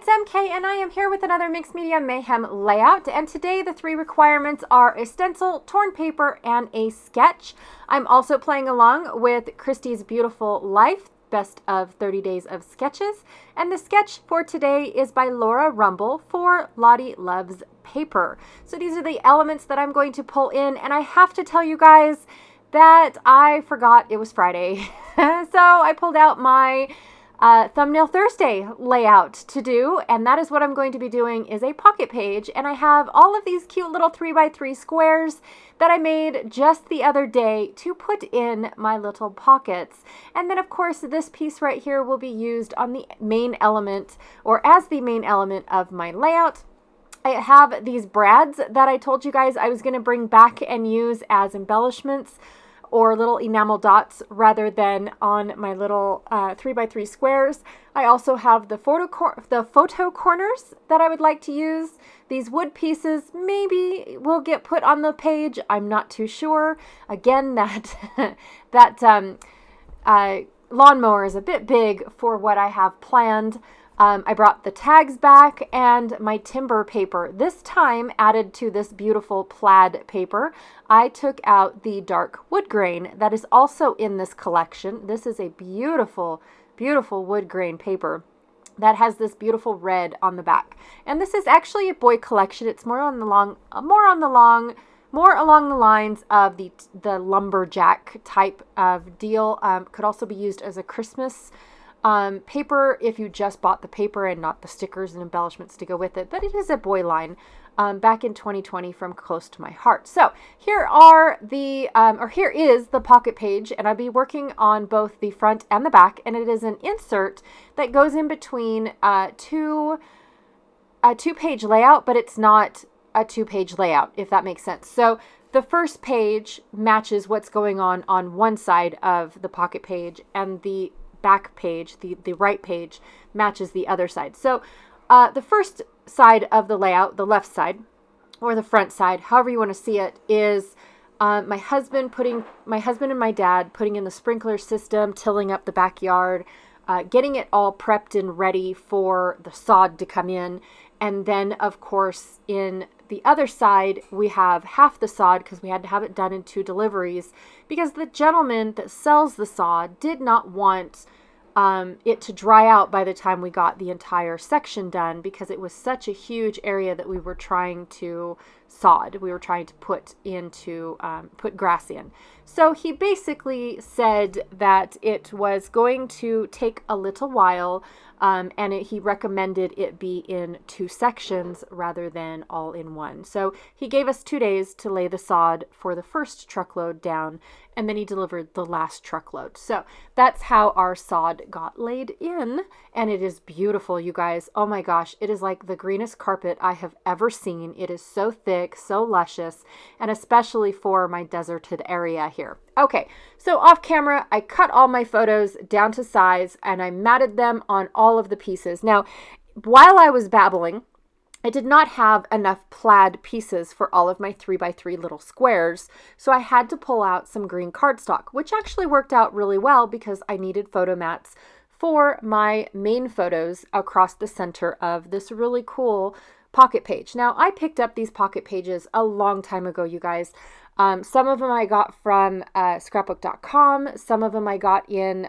it's MK and I am here with another Mixed Media Mayhem layout, and today the three requirements are a stencil, torn paper, and a sketch. I'm also playing along with Christy's Beautiful Life, best of 30 days of sketches, and the sketch for today is by Laura Rumble for Lottie Loves Paper. So these are the elements that I'm going to pull in, and I have to tell you guys that I forgot it was Friday. So I pulled out my Thumbnail Thursday layout to do, and that is what I'm going to be doing is a pocket page, and I have all of these cute little 3x3 squares that I made just the other day to put in my little pockets. And then of course this piece right here will be used on the main element, or as the main element of my layout. I have these brads that I told you guys I was going to bring back and use as embellishments or little enamel dots rather than on my little 3x3 squares. I also have the photo corners that I would like to use. These wood pieces maybe will get put on the page. I'm not too sure. Again, that lawnmower is a bit big for what I have planned. I brought the tags back and my timber paper, this time added to this beautiful plaid paper. I took out the dark wood grain that is also in this collection. This is a beautiful, beautiful wood grain paper that has this beautiful red on the back. And this is actually a boy collection. It's more along the lines of the lumberjack type of deal. Could also be used as a Christmas paper if you just bought the paper and not the stickers and embellishments to go with it, but it is a boy line back in 2020 from Close to My Heart. So here is the pocket page, and I'll be working on both the front and the back, and it is an insert that goes in between a two-page layout, but it's not a two-page layout, if that makes sense. So the first page matches what's going on one side of the pocket page, and the back page, the right page, matches the other side. So the first side of the layout, the left side, or the front side, however you want to see it, is my husband and my dad putting in the sprinkler system, tilling up the backyard, getting it all prepped and ready for the sod to come in. And then, of course, in the other side, we have half the sod because we had to have it done in 2 deliveries because the gentleman that sells the sod did not want it to dry out by the time we got the entire section done because it was such a huge area that we were trying to sod. We were trying to put grass in. So he basically said that it was going to take a little while, and he recommended it be in 2 sections rather than all in one. So he gave us 2 days to lay the sod for the first truckload down, and then he delivered the last truckload. So that's how our sod got laid in, and it is beautiful, you guys. Oh my gosh, it is like the greenest carpet I have ever seen. It is so thick, so luscious, and especially for my deserted area here. Okay, so off camera, I cut all my photos down to size and I matted them on all of the pieces. Now, while I was babbling, I did not have enough plaid pieces for all of my 3x3 little squares, so I had to pull out some green cardstock, which actually worked out really well because I needed photo mats for my main photos across the center of this really cool pocket page. Now, I picked up these pocket pages a long time ago, you guys. Some of them I got from scrapbook.com. Some of them I got in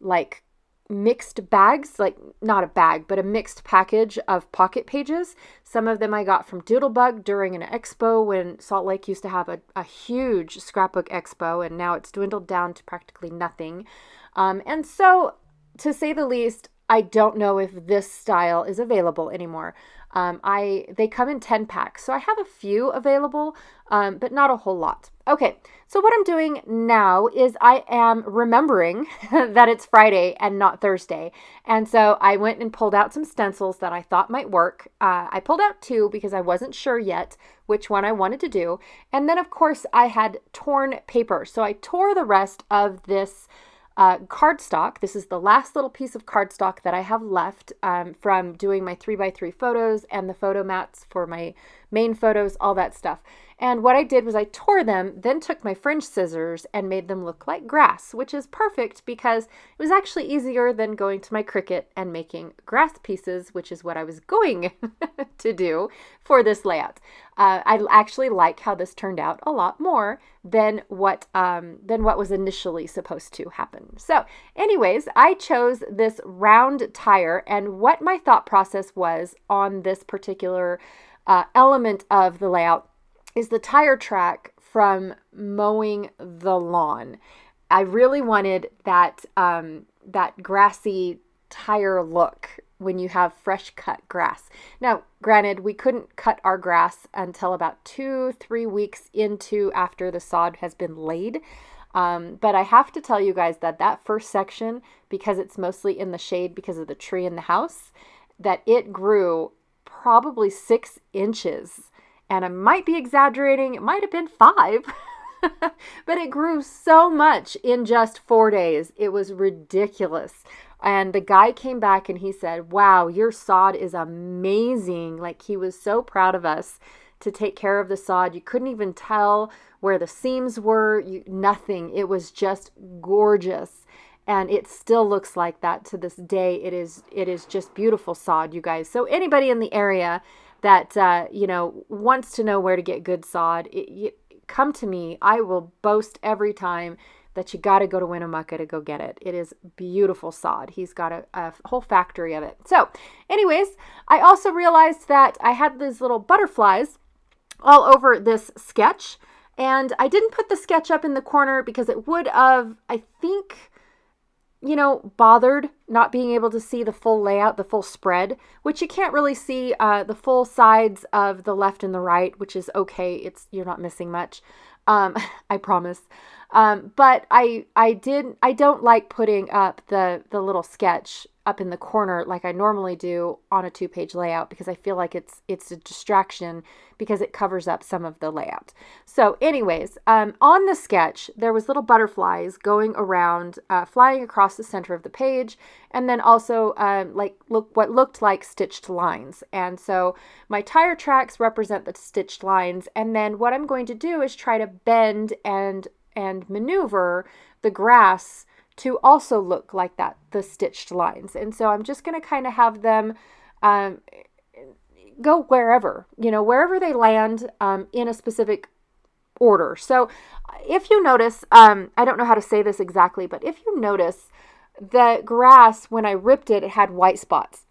like mixed bags, like not a bag, but a mixed package of pocket pages. Some of them I got from Doodlebug during an expo when Salt Lake used to have a huge scrapbook expo, and now it's dwindled down to practically nothing. And so, to say the least, I don't know if this style is available anymore. They come in 10 packs, so I have a few available, but not a whole lot. Okay, so what I'm doing now is I am remembering that it's Friday and not Thursday. And so I went and pulled out some stencils that I thought might work. I pulled out 2 because I wasn't sure yet which one I wanted to do. And then, of course, I had torn paper. So I tore the rest of this cardstock. This is the last little piece of cardstock that I have left from doing my 3x3 photos and the photo mats for my main photos, all that stuff. And what I did was I tore them, then took my fringe scissors and made them look like grass, which is perfect because it was actually easier than going to my Cricut and making grass pieces, which is what I was going to do for this layout. I actually like how this turned out a lot more than what was initially supposed to happen. So anyways, I chose this round tire, and what my thought process was on this particular element of the layout is the tire track from mowing the lawn. I really wanted that that grassy tire look when you have fresh cut grass. Now, granted, we couldn't cut our grass until about 2-3 weeks into after the sod has been laid. But I have to tell you guys that that first section, because it's mostly in the shade because of the tree in the house, that it grew probably 6 inches. And I might be exaggerating, it might have been 5, but it grew so much in just 4 days. It was ridiculous. And the guy came back and he said, wow, your sod is amazing. Like, he was so proud of us to take care of the sod. You couldn't even tell where the seams were, nothing. It was just gorgeous. And it still looks like that to this day. It is just beautiful sod, you guys. So anybody in the area that, wants to know where to get good sod, come to me. I will boast every time that you got to go to Winnemucca to go get it. It is beautiful sod. He's got a whole factory of it. So anyways, I also realized that I had these little butterflies all over this sketch, and I didn't put the sketch up in the corner because it would have, I think, bothered not being able to see the full layout, the full spread, which you can't really see the full sides of the left and the right, which is okay. You're not missing much. I promise. But I don't like putting up the little sketch up in the corner like I normally do on a 2-page layout, because I feel like it's a distraction because it covers up some of the layout. So anyways, on the sketch, there was little butterflies going around, flying across the center of the page, and then also what looked like stitched lines. And so my tire tracks represent the stitched lines, and then what I'm going to do is try to bend and maneuver the grass to also look like that, the stitched lines. And so I'm just going to kind of have them go wherever they land in a specific order. So if you notice, I don't know how to say this exactly, but if you notice, the grass, when I ripped it, it had white spots.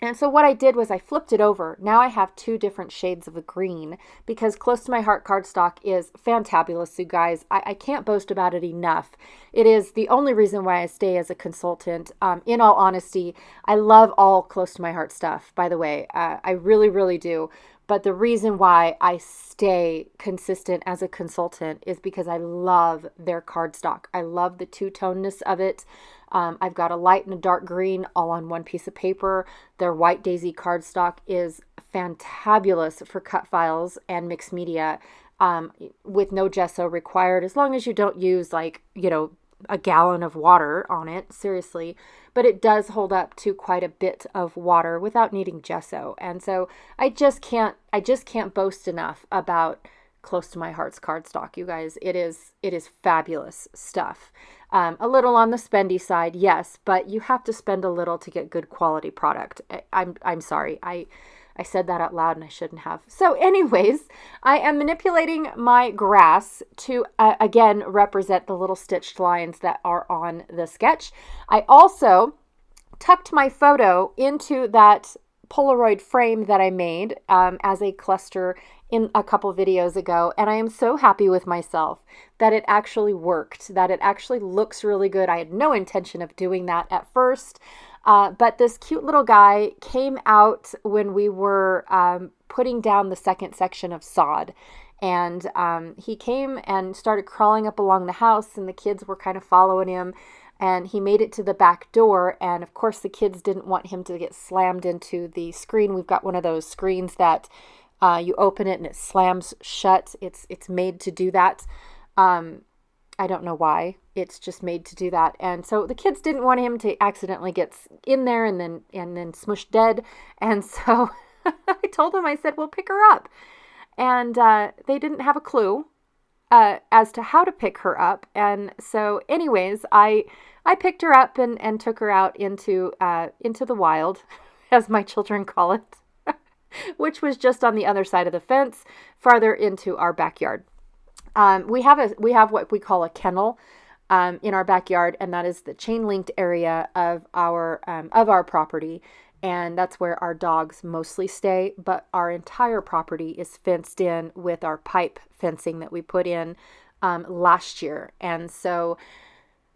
And so what I did was I flipped it over. Now I have 2 different shades of the green, because Close to My Heart cardstock is fantabulous, you guys. I can't boast about it enough. It is the only reason why I stay as a consultant. In all honesty, I love all Close to My Heart stuff, by the way. I really, really do. But the reason why I stay consistent as a consultant is because I love their cardstock. I love the two-tonedness of it. I've got a light and a dark green all on one piece of paper. Their White Daisy cardstock is fantabulous for cut files and mixed media, with no gesso required, as long as you don't use a gallon of water on it, seriously. But it does hold up to quite a bit of water without needing gesso. And so I just can't boast enough about Close to My Heart's cardstock, you guys. It is fabulous stuff. A little on the spendy side, yes, but you have to spend a little to get good quality product. I'm sorry. I said that out loud and I shouldn't have. So anyways, I am manipulating my grass to, again, represent the little stitched lines that are on the sketch. I also tucked my photo into that Polaroid frame that I made as a cluster in a couple videos ago, and I am so happy with myself that it actually worked, that it actually looks really good. I had no intention of doing that at first, but this cute little guy came out when we were putting down the second section of sod, and he came and started crawling up along the house, and the kids were kind of following him, and he made it to the back door, and of course the kids didn't want him to get slammed into the screen. We've got one of those screens that you open it and it slams shut. It's made to do that. I don't know why. It's just made to do that. And so the kids didn't want him to accidentally get in there and then smush dead. And so I told him, I said, well, pick her up. and they didn't have a clue as to how to pick her up. And so anyways, I picked her up and took her out into the wild, as my children call it, which was just on the other side of the fence, farther into our backyard. We have what we call a kennel in our backyard, and that is the chain linked area of our property. And that's where our dogs mostly stay, but our entire property is fenced in with our pipe fencing that we put in last year. And so,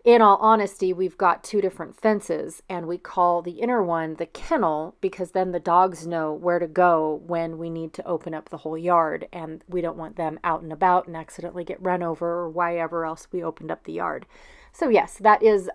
in all honesty, we've got two different fences, and we call the inner one the kennel because then the dogs know where to go when we need to open up the whole yard, and we don't want them out and about and accidentally get run over or wherever else we opened up the yard. So yes, that is...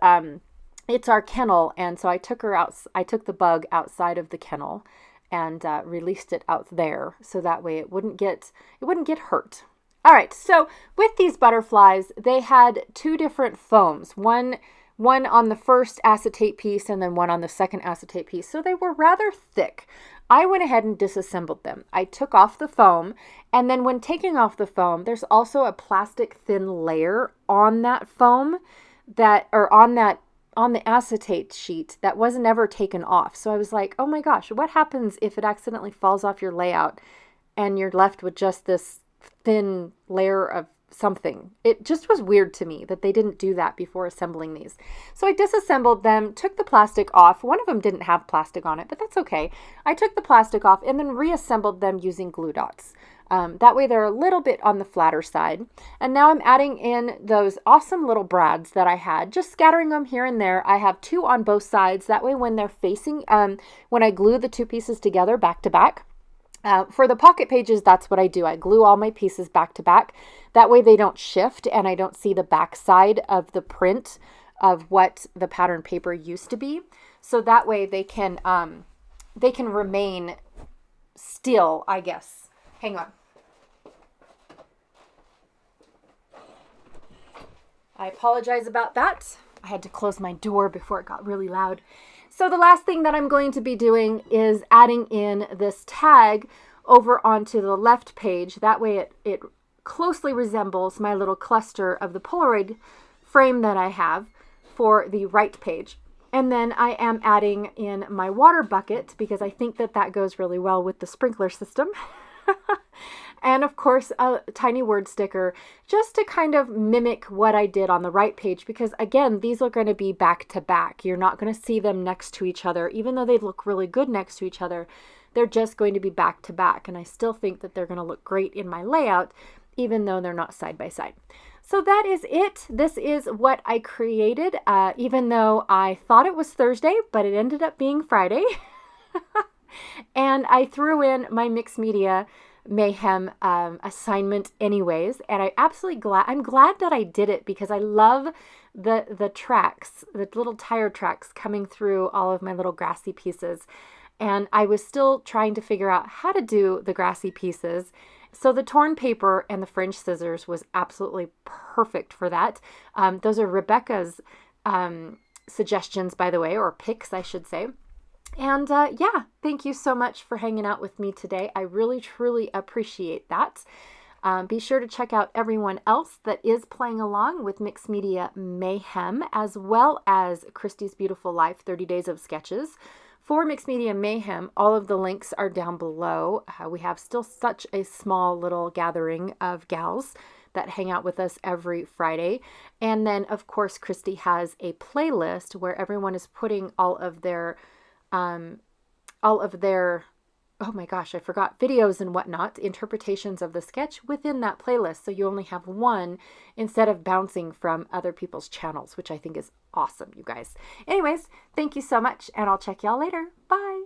it's our kennel, and so I took the bug outside of the kennel and released it out there, so that way it wouldn't get hurt. All right, so with these butterflies, they had two different foams, one on the first acetate piece and then one on the second acetate piece, so they were rather thick. I went ahead and disassembled them. I took off the foam, and then when taking off the foam, there's also a plastic thin layer on that foam on the acetate sheet that wasn't ever taken off. So I was like, oh my gosh, what happens if it accidentally falls off your layout and you're left with just this thin layer of something? It just was weird to me that they didn't do that before assembling these. So I disassembled them, took the plastic off. One of them didn't have plastic on it, but that's okay. I took the plastic off and then reassembled them using glue dots. That way they're a little bit on the flatter side. And now I'm adding in those awesome little brads that I had, just scattering them here and there. I have two on both sides. That way when they're facing, when I glue the two pieces together back to back, for the pocket pages, that's what I do. I glue all my pieces back to back. That way they don't shift and I don't see the back side of the print of what the pattern paper used to be. So that way they can remain still, I guess. Hang on. I apologize about that. I had to close my door before it got really loud. So the last thing that I'm going to be doing is adding in this tag over onto the left page. That way it closely resembles my little cluster of the Polaroid frame that I have for the right page. And then I am adding in my water bucket because I think that goes really well with the sprinkler system. And of course, a tiny word sticker just to kind of mimic what I did on the right page, because again, these are going to be back to back. You're not going to see them next to each other. Even though they look really good next to each other, they're just going to be back to back. And I still think that they're going to look great in my layout, even though they're not side by side. So that is it. This is what I created, even though I thought it was Thursday, but it ended up being Friday. And I threw in my mixed media mayhem assignment anyways, and I'm glad that I did it because I love the tracks, the little tire tracks coming through all of my little grassy pieces. And I was still trying to figure out how to do the grassy pieces. So the torn paper and the fringe scissors was absolutely perfect for that. Those are Rebecca's suggestions, by the way, or picks, I should say. And yeah, thank you so much for hanging out with me today. I really, truly appreciate that. Be sure to check out everyone else that is playing along with Mixed Media Mayhem, as well as Christy's Beautiful Life 30 Days of Sketches. For Mixed Media Mayhem, all of the links are down below. We have still such a small little gathering of gals that hang out with us every Friday. And then, of course, Christy has a playlist where everyone is putting all of their oh my gosh, I forgot, videos and whatnot, interpretations of the sketch within that playlist. So you only have one instead of bouncing from other people's channels, which I think is awesome, you guys. Anyways, thank you so much, and I'll check y'all later. Bye.